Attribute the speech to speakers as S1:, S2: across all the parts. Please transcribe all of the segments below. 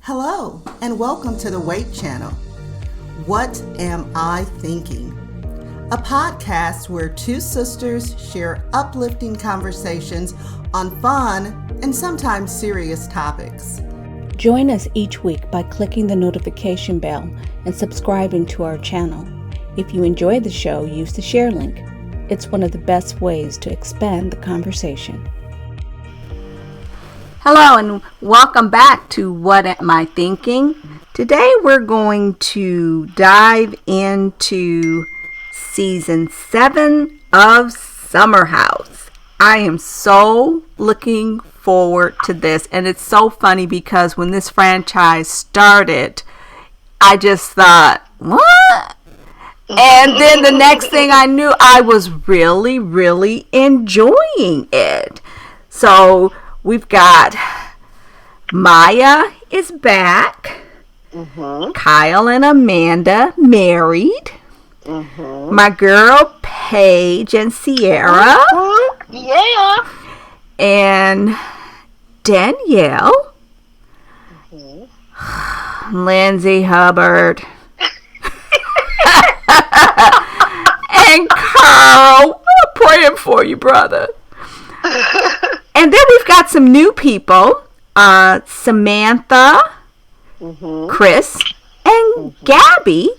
S1: Hello, and welcome to the W.A.I.T channel. What Am I Thinking? A podcast where two sisters share uplifting conversations on fun and sometimes serious topics.
S2: Join us each week by clicking the notification bell and subscribing to our channel. If you enjoy the show, use the share link. It's one of the best ways to expand the conversation. Hello and welcome back to What Am I Thinking? Today we're going to dive into Season 7 of Summerhouse. I am so looking forward to this, and it's so funny because when this franchise started, I just thought, what? And then the next thing I knew, I was really enjoying it. So we've got Mya is back. Kyle and Amanda married. My girl Paige and Ciara.
S3: Yeah.
S2: And Danielle. Lindsay Hubbard. And Carl. I'm praying for you, brother. And then we've got some new people. Samantha, Chris, and Gabby,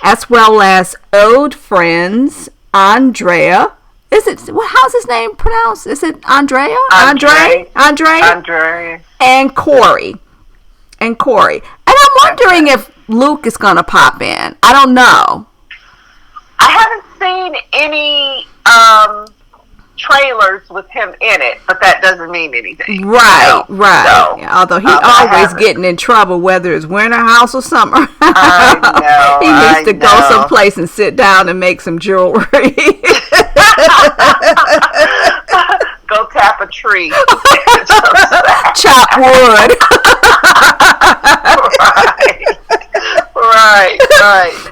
S2: as well as old friends, Andrea. How's his name pronounced? Is it Andrea? Andre. And Corey. And I'm wondering if Luke is going to pop in. I don't know.
S3: I haven't seen any trailers with him in it, but that doesn't mean anything.
S2: Right.
S3: So,
S2: Yeah, although he's always getting in trouble, whether it's winter house or summer.
S3: I know.
S2: He needs to go someplace and sit down and make some jewelry.
S3: Go tap a tree.
S2: Chop wood.
S3: Right.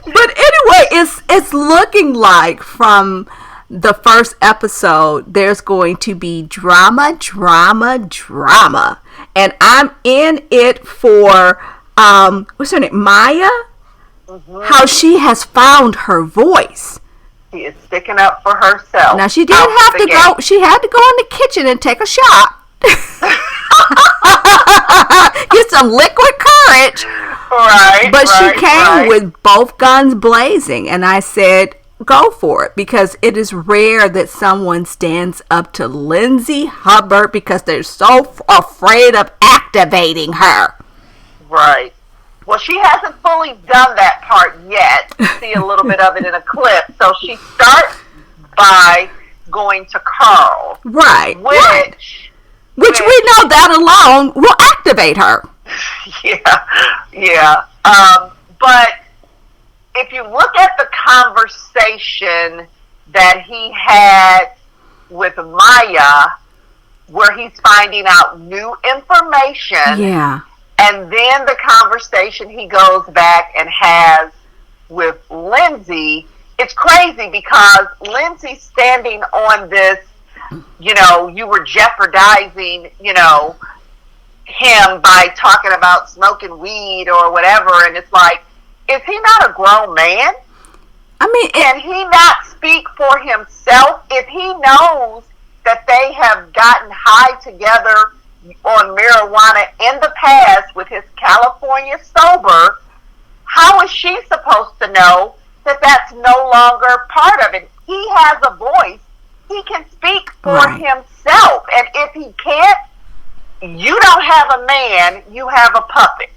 S2: But anyway, it's looking like from the first episode, there's going to be drama. And I'm in it for, what's her name, Mya? How she has found her voice.
S3: She is sticking up for herself.
S2: Now, she did have to go, she had to go in the kitchen and take a shot. Get some liquid courage.
S3: Right.
S2: But she came with both guns blazing, and I said, go for it, because it is rare that someone stands up to Lindsay Hubbard because they're so afraid of activating her.
S3: Right. Well, she hasn't fully done that part yet. You see a little bit of it in a clip. So she starts by going to Carl.
S2: Right.
S3: Which
S2: we know that alone will activate her.
S3: Yeah. But if you look at the conversation that he had with Mya, where he's finding out new information, and then the conversation he goes back and has with Lindsay, it's crazy because Lindsay's standing on this, you were jeopardizing, him by talking about smoking weed or whatever, and it's like, is he not a grown man?
S2: I mean,
S3: can he not speak for himself? If he knows that they have gotten high together on marijuana in the past with his California sober, how is she supposed to know that that's no longer part of it? He has a voice. He can speak for himself. And if he can't, you don't have a man, you have a puppet.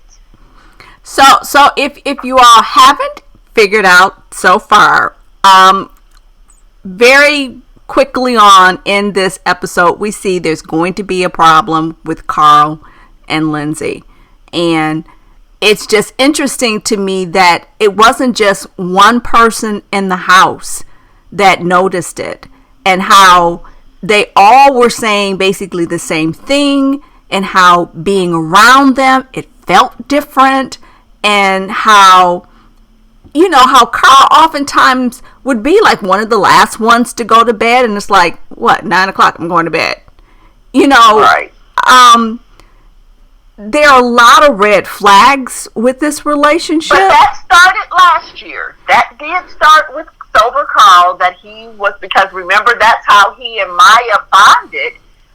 S2: So if you all haven't figured out so far, very quickly on in this episode, we see there's going to be a problem with Carl and Lindsay. And it's just interesting to me that it wasn't just one person in the house that noticed it, and how they all were saying basically the same thing, and how being around them, it felt different, and how Carl oftentimes would be like one of the last ones to go to bed, and it's like, 9 o'clock, I'm going to bed. Right. there are a lot of red flags with this relationship.
S3: But that started last year. That did start with sober Carl, that he was, because remember, that's how he and Mya bonded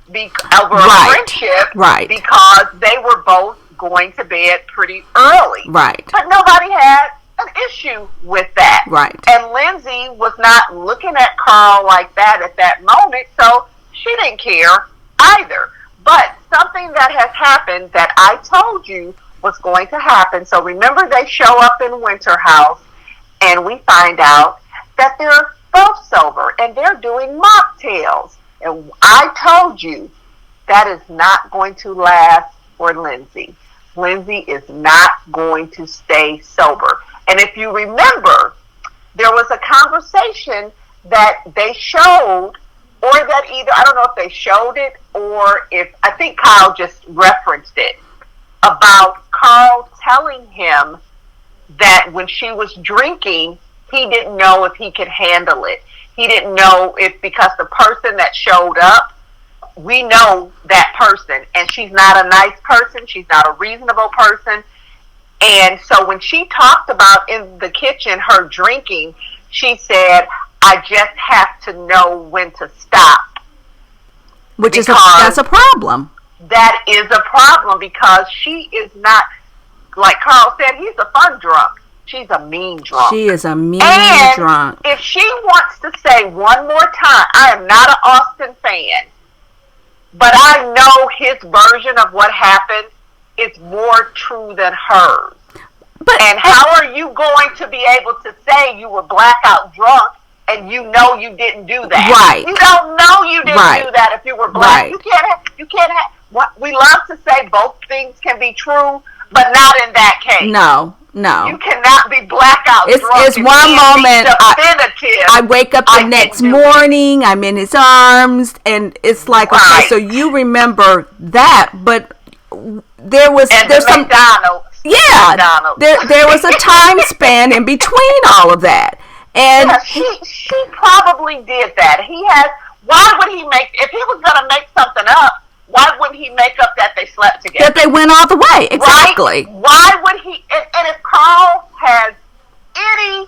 S3: over a friendship.
S2: Right.
S3: Because they were both going to bed pretty early.
S2: Right.
S3: But nobody had an issue with that.
S2: Right.
S3: And Lindsay was not looking at Carl like that at that moment, so she didn't care either. But something that has happened that I told you was going to happen. So remember, they show up in Winter House, and we find out that they're both sober, and they're doing mocktails. And I told you that is not going to last for Lindsay. Lindsay is not going to stay sober. And if you remember, there was a conversation that they showed, or that either, I don't know if they showed it, or if, I think Kyle just referenced it, about Carl telling him that when she was drinking, he didn't know if he could handle it. He didn't know if, because the person that showed up, we know that person, and she's not a nice person, she's not a reasonable person. And so when she talked about in the kitchen her drinking, she said, I just have to know when to stop.
S2: Which is that's a problem.
S3: That is a problem, because she is not, like Carl said, he's a fun drunk. She's a mean drunk.
S2: She is a mean drunk.
S3: If she wants to say one more time, I am not an Austin fan, but I know his version of what happened is more true than hers. And how are you going to be able to say you were blackout drunk and you know you didn't do that?
S2: Right.
S3: You don't know you didn't do that if you were black.
S2: Right.
S3: You can't have, what we love to say both things can be true, but not in that case.
S2: No.
S3: You cannot be blackout drunk.
S2: It's one moment I wake up the next morning, I'm in his arms, and it's like, okay, so you remember that, but there's some
S3: McDonald's.
S2: Yeah, there was a time span in between all of that, and
S3: she probably did that. Why would he make, if he was going to make something up, why wouldn't he make up that they slept together?
S2: That they went all the way, exactly.
S3: Right? Why would he? And if Carl has any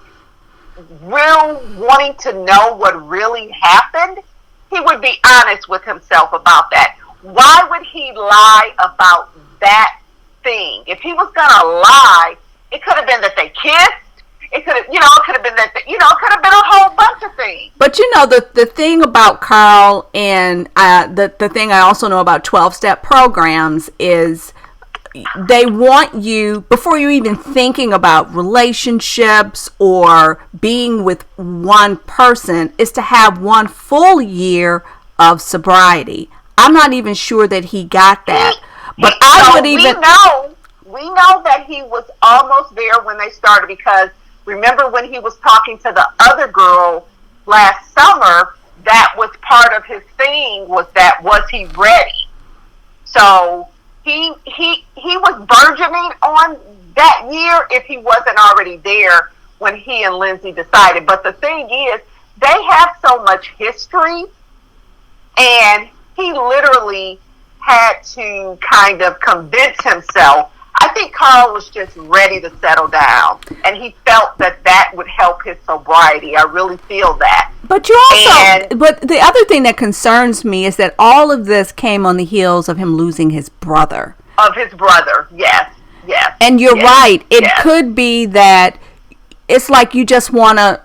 S3: real wanting to know what really happened, he would be honest with himself about that. Why would he lie about that thing? If he was gonna lie, it could have been that they kissed. It could have, it could have been that, it could have been a whole bunch of things.
S2: But the thing about Carl and the thing I also know about 12-step programs is they want you, before you're even thinking about relationships or being with one person, is to have one full year of sobriety. I'm not even sure that he got that. But we know that he was almost there when they started, because remember when he was talking to the other girl last summer, that was part of his thing, was he ready? So he was burgeoning on that year if he wasn't already there when he and Lindsay decided. But the thing is, they have so much history, and he literally had to kind of convince himself. I think Carl was just ready to settle down, and he felt that would help his sobriety. I really feel that. But but the other thing that concerns me is that all of this came on the heels of him losing his brother.
S3: Yes.
S2: And you're right. It could be that it's like you just want to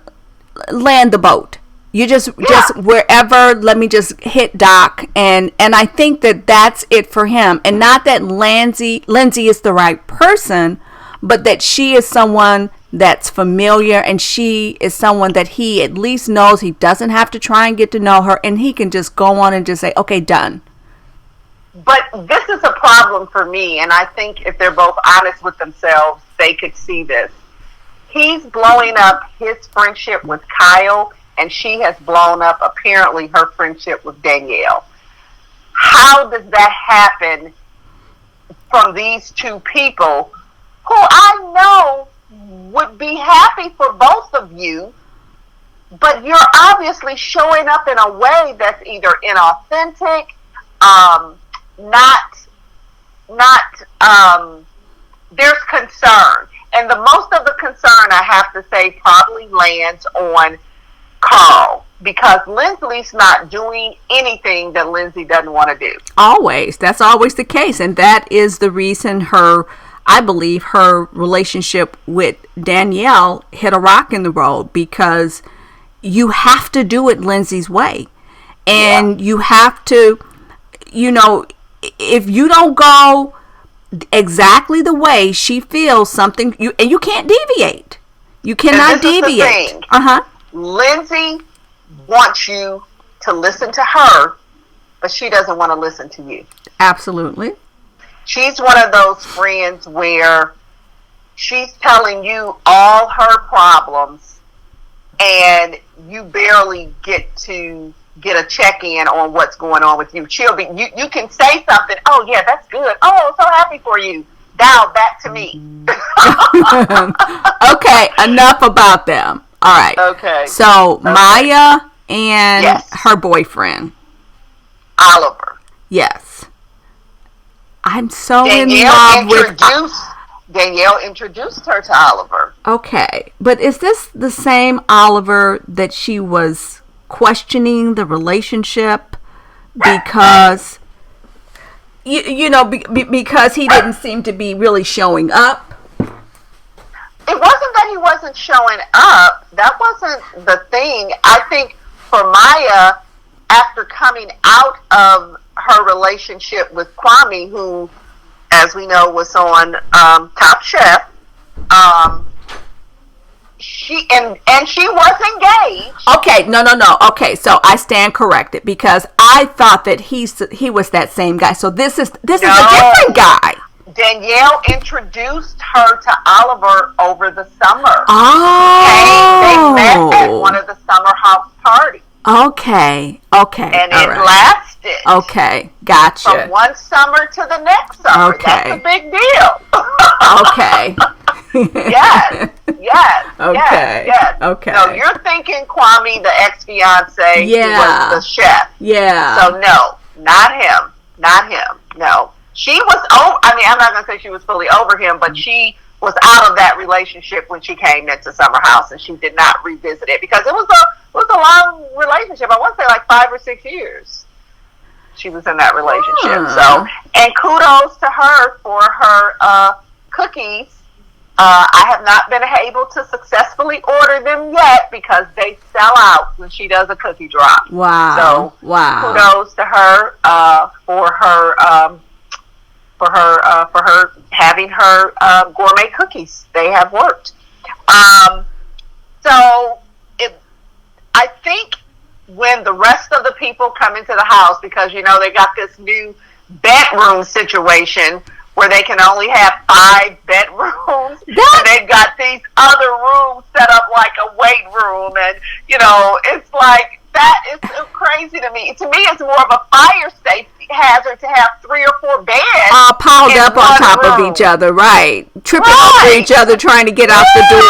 S2: land the boat. You just wherever, let me just hit dock, and I think that's it for him. And not that Lindsay is the right person, but that she is someone that's familiar, and she is someone that he at least knows he doesn't have to try and get to know her, and he can just go on and just say, okay, done.
S3: But this is a problem for me, and I think if they're both honest with themselves, they could see this. He's blowing up his friendship with Kyle, and she has blown up, apparently, her friendship with Danielle. How does that happen from these two people who I know would be happy for both of you, but you're obviously showing up in a way that's either inauthentic, there's concern. And the most of the concern, I have to say, probably lands on Carl, because Lindsay's not doing anything that Lindsay doesn't want to do.
S2: Always. That's always the case. And that is the reason I believe her relationship with Danielle hit a rock in the road, because you have to do it Lindsay's way. And you have to, if you don't go exactly the way she feels something, and you can't deviate. You cannot deviate.
S3: Lindsay wants you to listen to her, but she doesn't want to listen to you.
S2: Absolutely.
S3: She's one of those friends where she's telling you all her problems, and you barely get a check-in on what's going on with you. She'll be, you can say something, oh yeah, that's good. Oh, so happy for you. Now back to me.
S2: Okay, enough about them. All right.
S3: Okay.
S2: So Mya and her boyfriend.
S3: Oliver.
S2: Yes. I'm so in love with...
S3: Danielle introduced her to Oliver.
S2: Okay. But is this the same Oliver that she was questioning the relationship because... because he didn't seem to be really showing up?
S3: It wasn't that he wasn't showing up. That wasn't the thing. I think for Mya, after coming out of her relationship with Kwame, who, as we know, was on Top Chef, she was engaged.
S2: Okay, no. Okay, so I stand corrected, because I thought that he was that same guy. So this is a different guy.
S3: Danielle introduced her to Oliver over the summer.
S2: Oh.
S3: They met at one of the Summerhouse parties.
S2: Okay. And
S3: it lasted.
S2: Okay, gotcha.
S3: From one summer to the next summer.
S2: Okay.
S3: That's a big deal.
S2: Okay.
S3: Yes.
S2: Okay.
S3: Yes.
S2: Okay.
S3: No, you're thinking Kwame, the ex-fiance, who was the chef.
S2: Yeah.
S3: So no, not him. No. She was I'm not going to say she was fully over him, but she was out of that relationship when she came into Summerhouse, and she did not revisit it, because it was a long relationship. I want to say like 5 or 6 years she was in that relationship. So, and kudos to her for her cookies. I have not been able to successfully order them yet, because they sell out when she does a cookie drop.
S2: Wow.
S3: So kudos to her for her having her gourmet cookies. They have worked. So I think when the rest of the people come into the house, because they got this new bedroom situation where they can only have 5 bedrooms, and they've got these other rooms set up like a weight room, and it's like, that is so crazy to me. To me, it's more of a fire safety hazard to have 3 or 4 beds
S2: piled up on top of each other, right? Tripping over each other, trying to get out the door.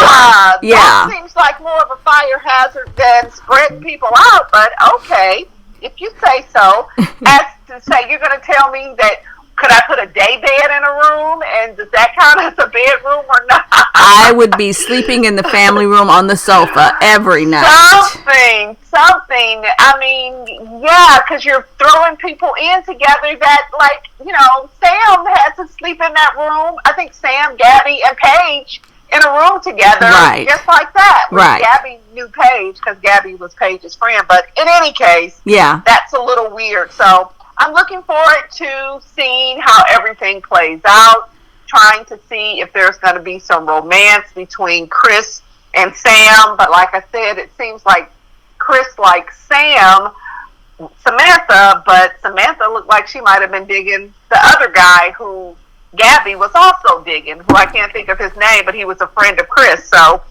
S2: Yeah,
S3: that seems like more of a fire hazard than spreading people out. But okay, if you say so. As to say, you're going to tell me that, could I put a day bed in a room, and does that count as a bedroom or not?
S2: I would be sleeping in the family room on the sofa every night.
S3: Something. I mean, yeah, because you're throwing people in together that, like, Sam had to sleep in that room. I think Sam, Gabby, and Paige in a room together, just like that.
S2: Right.
S3: Gabby knew Paige because Gabby was Paige's friend. But in any case, that's a little weird. So I'm looking forward to seeing how everything plays out, trying to see if there's going to be some romance between Chris and Sam. But like I said, it seems like Chris likes Samantha, but Samantha looked like she might have been digging the other guy who Gabby was also digging, who I can't think of his name, but he was a friend of Chris. So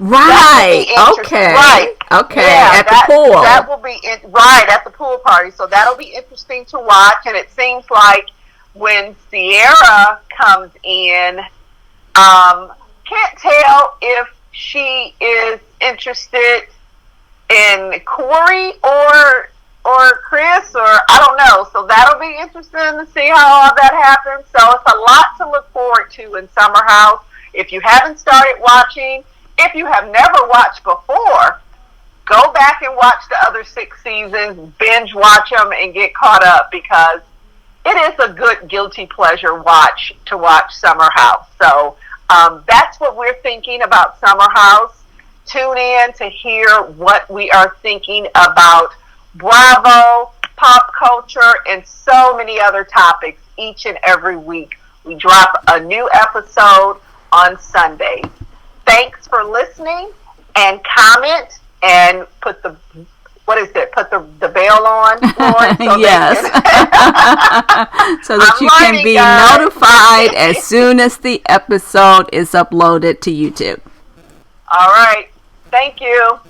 S2: right, okay,
S3: right,
S2: okay, yeah, at the pool.
S3: That will be right at the pool party. So that'll be interesting to watch. And it seems like when Ciara comes in, can't tell if she is interested in Corey or or Chris, or I don't know. So that'll be interesting to see how all that happens. So it's a lot to look forward to in Summerhouse. If you haven't started watching, if you have never watched before, go back and watch the other 6 seasons, binge watch them, and get caught up, because it is a good guilty pleasure watch to watch Summerhouse. So that's what we're thinking about Summerhouse. Tune in to hear what we are thinking about Bravo, pop culture, and so many other topics each and every week. We drop a new episode on Sunday. Thanks for listening, and comment and put the bell on, Lord, so
S2: yes. So that you can be notified as soon as the episode is uploaded to YouTube.
S3: All right. Thank you.